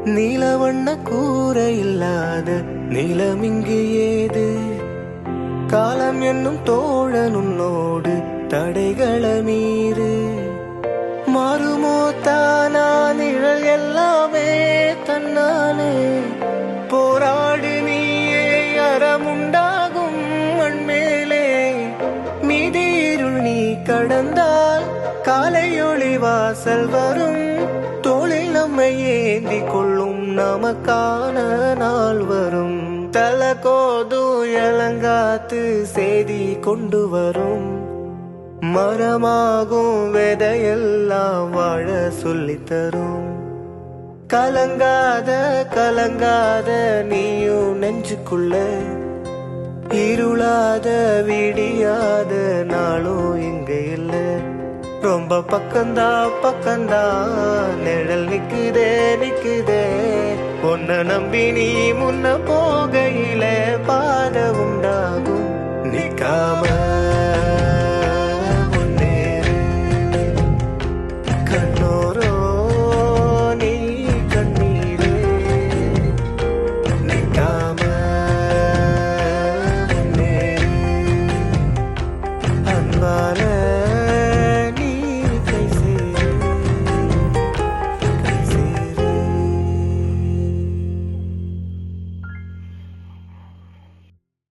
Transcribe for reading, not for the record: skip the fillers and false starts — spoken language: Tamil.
நீலவண்ண கூரை இல்லாத நிலம் இங்கு ஏது? காலம் என்னும் தோழன் உன்னோடு தடைகளை மீறு. மாறுமோ தானா நிழல் எல்லாமே தன்னாலே? போராடு நீயே அறமுண்டாகும் மண்மேலே. மீதிருள் நீ கடந்தால் காலையொளி வாசல் வரும். தோளில் நம்மை ஏந்தி கொள்ளும் நமக்கான நாள் வரும். தலகோது இளங்காத்து செய்தி கொண்டு வரும். மரமாகும் விதையெல்லாம் வாழ சொல்லித்தரும். கலங்காத கலங்காத நீயும் நெஞ்சுக்குள்ள. இருளாத விடியாத நாளும் இங்க இல்ல. ரொம்ப பக்கந்தா பக்கந்தா நிழல் நிக்குதே நிக்குதே. உன்னை நம்பி நீ முன்ன போகையில பாத உண்டாகும். நிக்காம